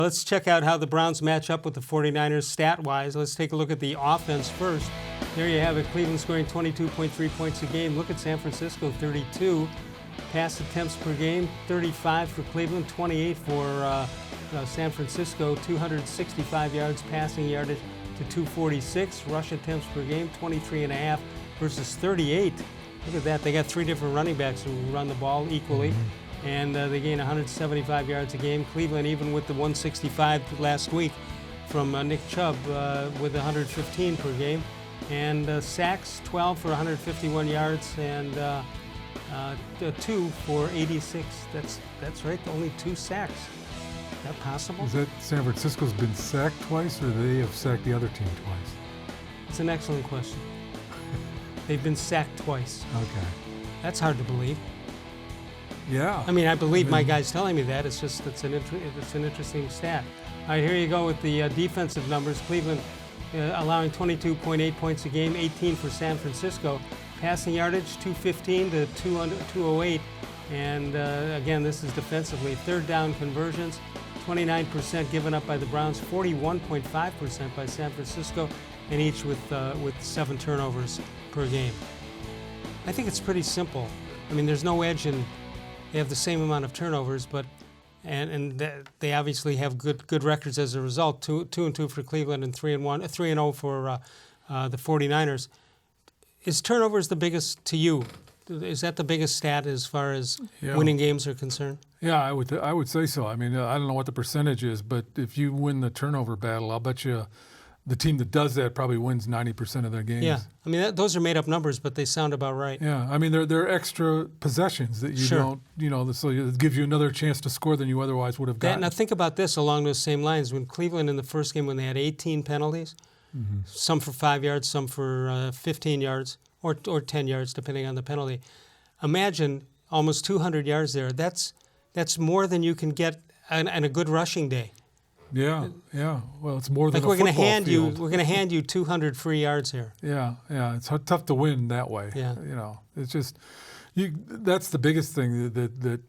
Let's check out how the Browns match up with the 49ers stat-wise. Let's take a look at the offense first. There you have it, Cleveland scoring 22.3 points a game. Look at San Francisco, 32. Pass attempts per game, 35 for Cleveland, 28 for San Francisco. 265 yards passing yardage to 246. Rush attempts per game, 23.5 versus 38. Look at that. They got three different running backs who run the ball equally. And they gain 175 yards a game. Cleveland, even with the 165 last week from Nick-Chubb, with 115 per game. And sacks, 12 for 151 yards, and 2 for 86. That's right, only 2 sacks. Is that possible? Is that San Francisco's been sacked twice, or they have sacked the other team twice? It's an excellent question. They've been sacked twice. Okay. That's hard to believe. Yeah. I mean, I believe my guy's telling me that. It's just it's an interesting stat. All right, here you go with the defensive numbers. Cleveland allowing 22.8 points a game, 18 for San Francisco. Passing yardage, 215 to 208. And again, this is defensively. Third down conversions, 29% given up by the Browns, 41.5% by San Francisco, and each with 7 turnovers per game. I think it's pretty simple. I mean, there's no edge in. They have the same amount of turnovers, but they obviously have good records as a result. 2-2 for Cleveland and 3-0 for the 49ers. Is turnovers the biggest to you? Is that the biggest stat as far as winning games are concerned? Yeah, I would say so. I mean, I don't know what the percentage is, but if you win the turnover battle, I'll bet you the team that does that probably wins 90% of their games. Yeah, I mean, those are made-up numbers, but they sound about right. Yeah, I mean, they're extra possessions that you don't, so it gives you another chance to score than you otherwise would have gotten. Now, think about this along those same lines. When Cleveland in the first game, when they had 18 penalties, some for 5 yards, some for 15 yards, or 10 yards, depending on the penalty. Imagine almost 200 yards there. That's more than you can get on a good rushing day. Yeah. Well, it's more than like a football field. We're going to hand you 200 free yards here. Yeah. It's tough to win that way. Yeah. It's just that's the biggest thing that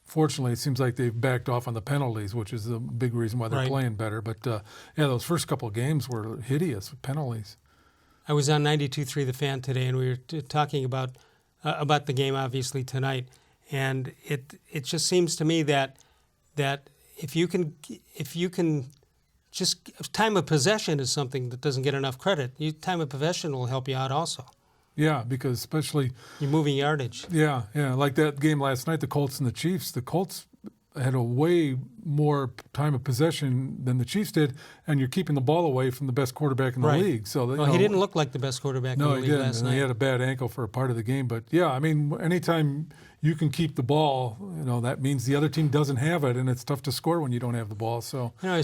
fortunately it seems like they've backed off on the penalties, which is a big reason why they're playing better. But those first couple of games were hideous with penalties. I was on 92.3 The Fan today, and we were talking about the game obviously tonight, and it just seems to me that if you can just time of possession is something that doesn't get enough credit. Time of possession will help you out also. Yeah, because especially you're moving yardage. Yeah, like that game last night, the Colts and the Chiefs. The Colts had a way more time of possession than the Chiefs did, and you're keeping the ball away from the best quarterback in the league. So he didn't look like the best quarterback in the league last night. He had a bad ankle for a part of the game. But yeah, I mean, anytime you can keep the ball, that means the other team doesn't have it, and it's tough to score when you don't have the ball. So